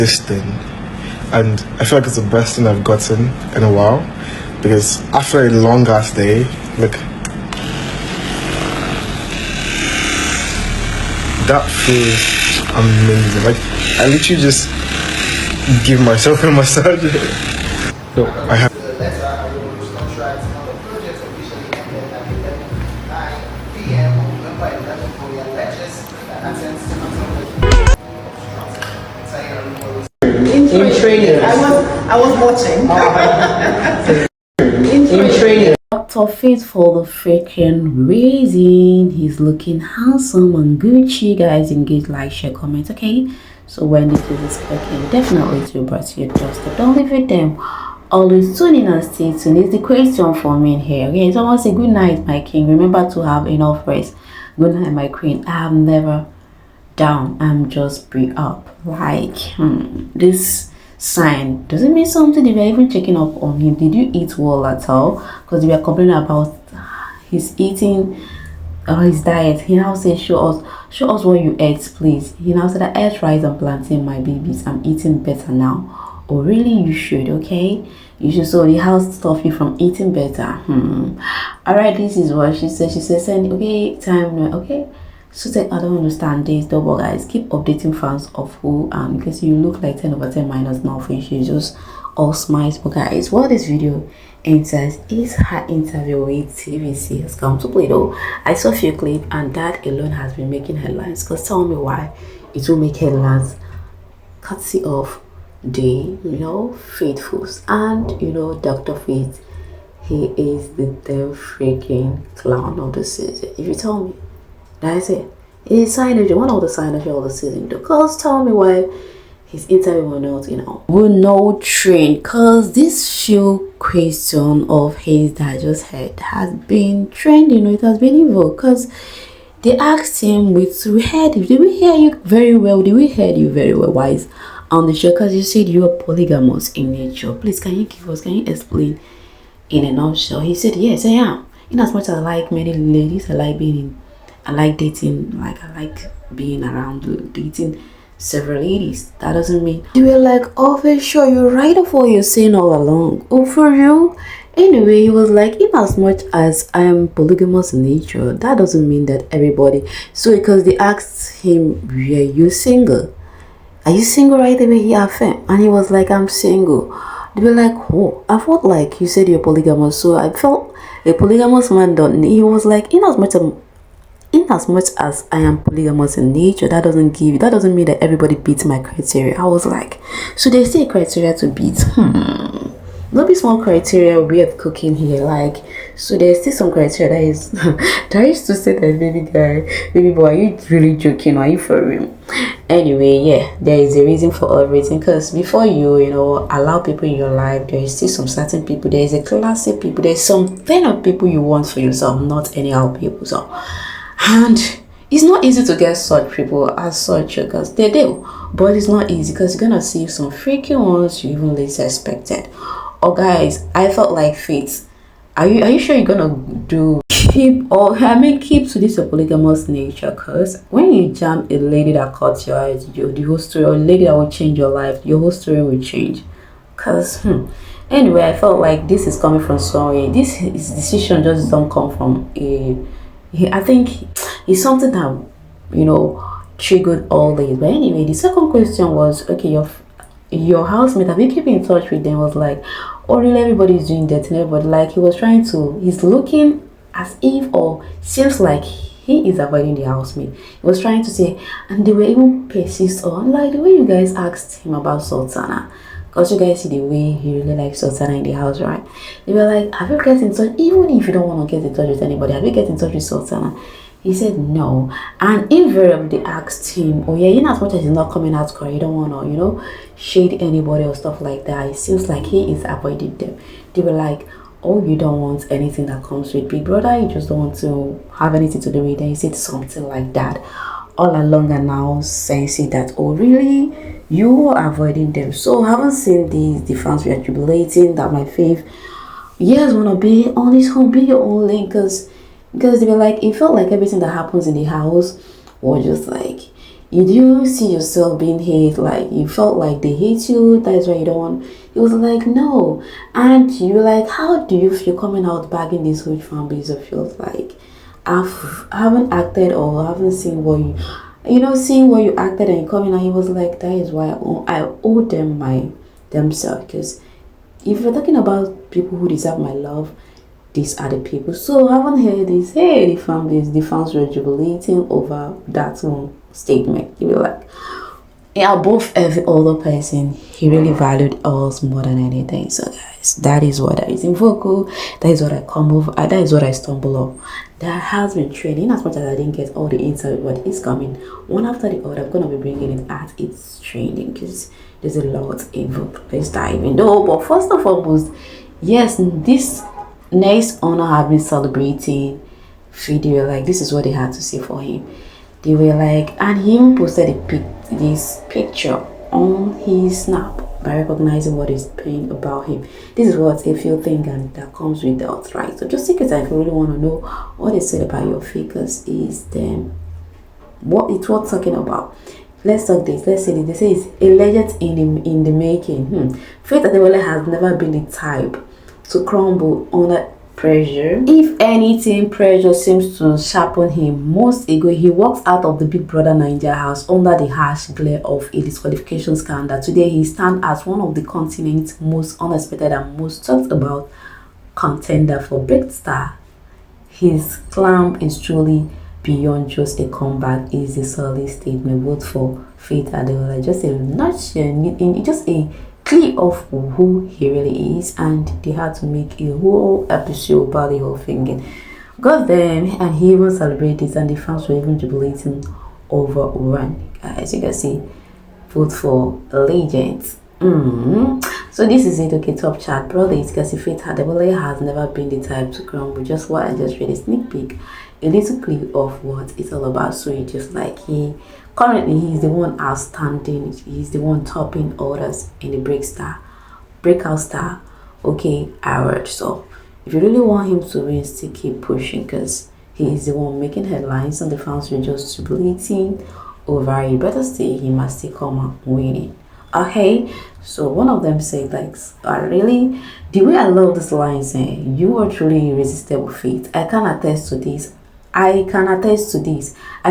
this thing, and I feel like it's the best thing I've gotten in a while, because after a long ass day, look, that feels amazing. Like, I literally just give myself a massage. So I have in training. I was watching. in training. Dr. Faithful, the freaking raising. He's looking handsome and Gucci. Guys, engage, like, share, comment, okay? So when this is speaking, definitely to brush your doorstep. Don't leave it them. Always tune in and stay tuned. It's the question for me here. Okay, someone say good night, my king. Remember to have enough rest. Good night, my queen. I am never down. I'm just breathe up. Like this sign doesn't mean something. They were even checking up on him. Did you eat well at all? Because they were complaining about his eating or his diet. He now said, show us what you ate, please. He now said, I ate rice and plantain, my babies. I'm eating better now. Oh really? You should. Okay, you should. So the house stop you from eating better. All right, this is what she said. She said, send okay time. Okay, so I don't understand this double, guys. Keep updating fans of who because you look like 10/10 minus now for you just all smiles. But guys, what this video enters is her interview with TVC has come to play. Though I saw a few clips and that alone has been making headlines. Because tell me why it will make headlines, courtesy of the faithfuls and Dr. Faith. He is the damn freaking clown of the season. If you tell me that's it, he's signature, one of the signatures of the season. Because tell me why his interview will not will not trend. Because this few question of his that I just heard has been trending. It has been evil. Because they asked him did we hear you very well? Did we hear you very well, wise on the show? Because you said you are polygamous in nature. Please, can you explain in a nutshell? He said, yes, I am. In as much as I like many ladies, I like dating, like I like being around dating several ladies. That doesn't mean you were like, oh, for sure, you're right of what you're saying all along. Oh, for you? Anyway, he was like, in as much as I am polygamous in nature, that doesn't mean that everybody. So because they asked him, are you single? Are you single right away? He affirmed, and he was like, I'm single. They were like, oh, I felt like you said you're polygamous, so I felt a polygamous man don't. He was like, in as much as I am polygamous in nature, that doesn't mean that everybody beats my criteria. I was like, so they say criteria to beat. Not be small criteria we have cooking here. Like, so there's still some criteria that is that I used to say that baby boy, are you really joking? Or are you for real? Anyway, yeah, there is a reason for everything. Because before you allow people in your life, there is still some certain people. There is a class of people. There's some kind of people you want for yourself, not anyhow people. So, and it's not easy to get such people as such, because they do, but it's not easy because you're gonna see some freaking ones you even least expected. Oh guys, I felt like Faith, are you sure you're gonna keep to this polygamous nature? Because when you jam a lady that caught your eyes, the whole story, or a lady that will change your life, your whole story will change. Because anyway, I felt like this is coming from somewhere. This decision just don't come from I think it's something that triggered all this. But anyway, the second question was, okay, your housemate, have you kept in touch with them? Was like, oh really, everybody's doing that, and everybody, like, he's looking as if, or seems like he is avoiding the housemate. He was trying to say, and they were even persist on, like, the way you guys asked him about Sultana, because you guys see the way he really likes Sultana in the house, right? They were like, have you get in touch, even if you don't want to get in touch with anybody, have you get in touch with Sultana? He said no. And invariably they asked him, oh yeah, in as much as he's not coming out because you don't want to shade anybody or stuff like that, it seems like he is avoiding them. They were like, oh, you don't want anything that comes with Big Brother, you just don't want to have anything to do with them. He said something like that all along, and now sensing that, oh really, you are avoiding them. So I haven't seen the fans were jubilating that my faith, yes, want to be on his home, be your own link, because they were like, it felt like everything that happens in the house was just like, You do see yourself being hate, like you felt like they hate you, that is why you don't want. He was like, no. And you were like, how do you feel coming out bagging this huge fan base of yours? Like, I haven't acted or haven't seen what seeing what you acted and you coming out. He was like, that is why I owe them themselves. Because if you're talking about people who deserve my love, these are the people. So I haven't heard this. Hey, the fans were jubilating over that one statement. You were like, yeah, both every other person, he really valued us more than anything. So guys, that is what I is in vocal. That is what I come over. That is what I stumble up. That has been training. As much as I didn't get all the insight, but it's coming one after the other. I'm gonna be bringing it at its training because there's a lot in vocal. Let's dive in though. But first and foremost, yes, this next honor have been celebrating video. Like, this is what they had to say for him. They were like, and he even posted this picture on his snap by recognizing what is pain about him. This is what a few thing and that comes with that, right? So just take your time if you really want to know what they said about your fakers is them what it's worth talking about. Let's talk this. Let's say this. They say it's a legend in the making. Faith Adewale has never been the type to crumble under pressure. If anything, pressure seems to sharpen him. Most ago, he walks out of the bbnaija house under the harsh glare of a disqualification scandal. Today, he stands as one of the continent's most unexpected and most talked about contender for Big Star. His climb is truly beyond just a comeback. Is a solid statement both for Faith Adewale. Just a nutshell, just a clip of who he really is, and they had to make a whole episode about the whole thing. Got them, and he even celebrated, and the fans were even jubilating over one. As you can see, vote for legends. So this is it. Okay, top chat, brother. You can see Faith Adewale has never been the type to crumble. Just what I just read a sneak peek, a little clip of what it's all about. So you just like currently he's the one outstanding. He's the one topping others in the breakout star. Okay, award. So if you really want him to win, still keep pushing because he is the one making headlines, and the fans were just jubilating over it. Better still, he must still come out winning. Okay, so one of them said like, really, the way I love this line saying, you are truly irresistible, Faith. I can attest to this. I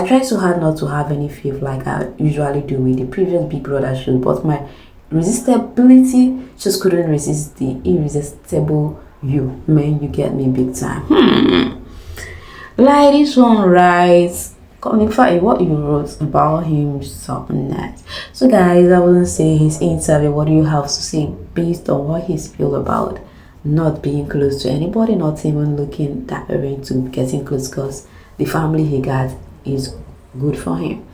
try so hard not to have any faith like I usually do with the previous Big Brother shows, but my resistibility just couldn't resist the irresistible you. Man, you get me big time. Like this one, right? In fact, what you wrote about him, something nice. So guys, I wouldn't say his interview. What do you have to say based on what he's feel about not being close to anybody, not even looking that into getting close, because the family he got is good for him.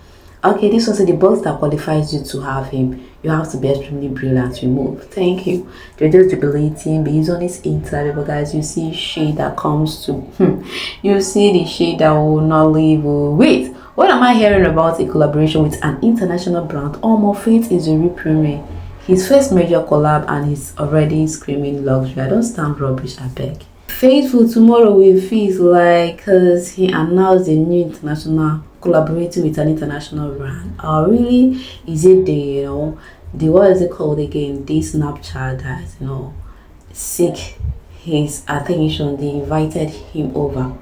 Okay, this was the box that qualifies you to have him. You have to be extremely brilliant to move. Thank you. They're just jubilating based on his interview, but guys, you see shade that comes to you see the shade that will not leave. Wait, what am I hearing about a collaboration with an international brand? Almost Faith is a real his first major collab, and he's already screaming luxury. I don't stand rubbish, I beg. Faithful tomorrow will feel like, because he announced a new international collaborating with an international brand. Really, is it the what is it called again? This Snapchat that seek his attention. They invited him over.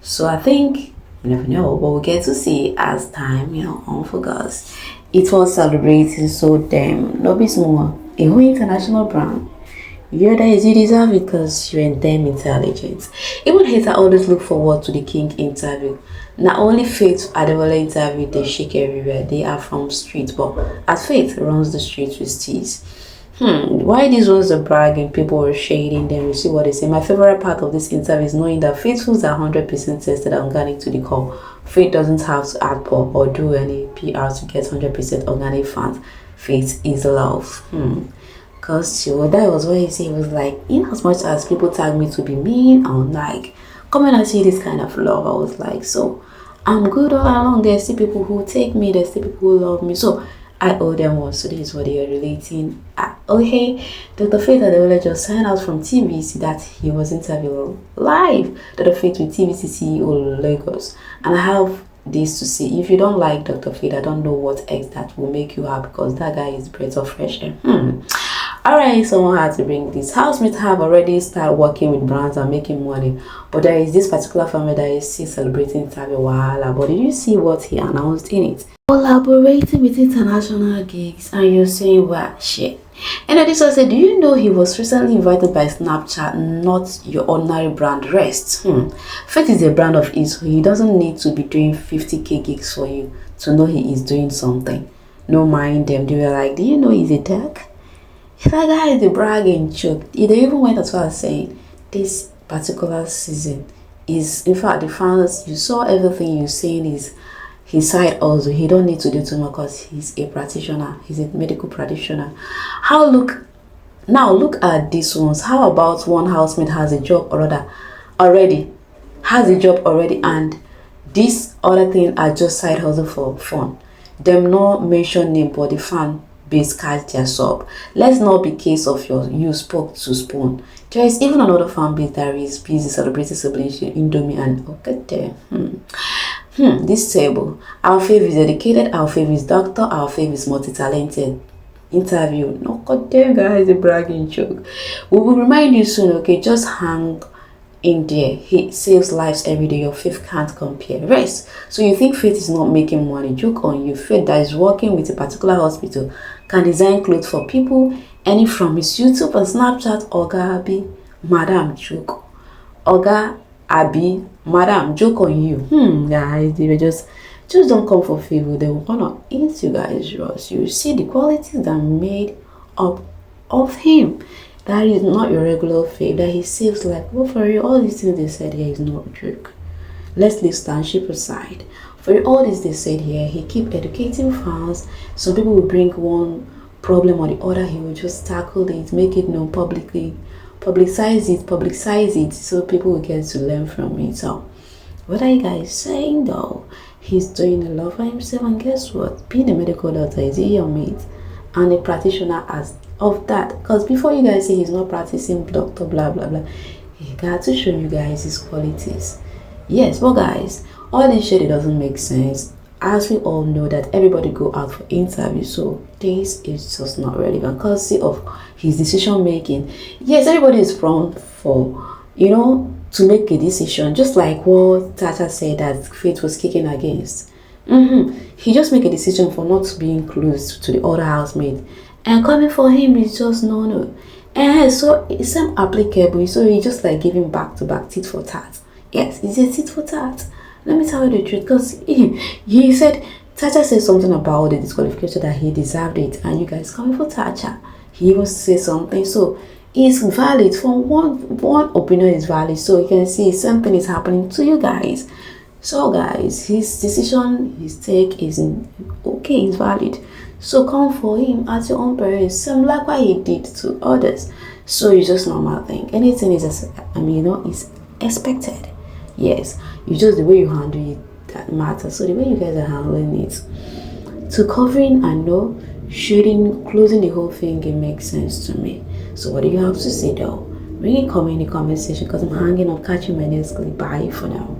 So I think you never know, but we'll get to see as time unforgets. It was celebrated, so damn, no be small. A whole international brand. You're there, you deserve it because you're damn intelligent. Even haters always look forward to the King interview. Not only Faith Adewale interview, they shake everywhere. They are from street, but as Faith runs the streets with steez. Why these ones are bragging, people were shading them, you see what they say. My favorite part of this interview is knowing that Faithfuls are 100% tested and organic to the core. Faith doesn't have to add pop or do any PR to get 100% organic fans. Faith is love. Because that was what he said. He was like, in as much as people tag me to be mean, I'm like, come and I see this kind of love. I was like, so I'm good all along. There's still people who take me, there's still people who love me. So I owe them one. So this is what they are relating. Okay, Dr. Faith Adewale just signed out from TVC that he was interviewed live. Dr. Faith with TVC CEO Lagos. And I have this to see. If you don't like Dr. Fade, I don't know what else that will make you happy, because that guy is breath of fresh air. Alright, someone had to bring this. Housemates have already started working with brands and making money, but there is this particular family that is still celebrating Tabi Wahala. But did you see what he announced in it? Collaborating with international gigs, and you're saying, well, shit. And this one said, do you know he was recently invited by Snapchat, not your ordinary brand Rest? Faith is a brand of his, so he doesn't need to be doing 50k gigs for you to know he is doing something. No mind them, they were like, do you know he's a tech? That guy is a bragging joke. They even went as far as saying this particular season is, in fact, the fans, you saw everything you're saying is his side also. He don't need to do too much because he's a practitioner. He's a medical practitioner. Look at these ones. How about one housemate has a job already, and this other thing are just side hustle for fun. Them not mention name, but the fan base catch their sub. Let's not be case of you spoke to spoon. There is even another fan base that is busy celebrating celebration Indomie and okay there. This table. Our fave is dedicated, our fave is doctor, our fave is multi-talented. Interview. No, god damn, guys, a bragging joke. We will remind you soon, okay? Just hang in there. He saves lives every day. Your faith can't compare. Rest. So you think Faith is not making money? Joke on you. Faith that is working with a particular hospital can design clothes for people, any from his YouTube and Snapchat. Oga Abi, madam, joke. Oga Abi, madam, joke on you. Guys, they were just don't come for favor. They will wanna eat you guys. You see the qualities that made up of him. That is not your regular fave. That he saves life. Well, for you, all these things they said here is not a joke. Let's leave standship aside. For you, all this they said here, he keep educating fans. Some people will bring one problem or the other. He will just tackle it, make it known publicly, publicize it, so people will get to learn from it. So, what are you guys saying though? He's doing a lot for himself, and guess what? Being a medical doctor, is he your mate? And a practitioner as of that, because before you guys say he's not practicing doctor blah blah blah, he got to show you guys his qualities. Yes, but guys, all this shit, it doesn't make sense, as we all know that everybody go out for interview, so this is just not relevant because of his decision making. Yes, everybody is prone for to make a decision, just like what Tata said that Faith was kicking against. He just make a decision for not being close to the other housemate, and coming for him is just no. And so it's applicable. So he just like giving back to back, tit for tat. Yes, it's a tit for tat. Let me tell you the truth, because he said Tata said something about the disqualification that he deserved it, and you guys coming for Tata. He even said something, so it's valid. From one opinion is valid, so you can see something is happening to you guys. So guys, his decision, his take is okay, it's valid. So come for him at your own pace, same like what he did to others. So it's just normal thing. Anything is is expected. Yes, you just the way you handle it that matters. So the way you guys are handling it, to covering and closing the whole thing, it makes sense to me. So what do you have to say though? Really comment in the comment section, because I'm hanging up. Catch you in my next clip. Bye for now.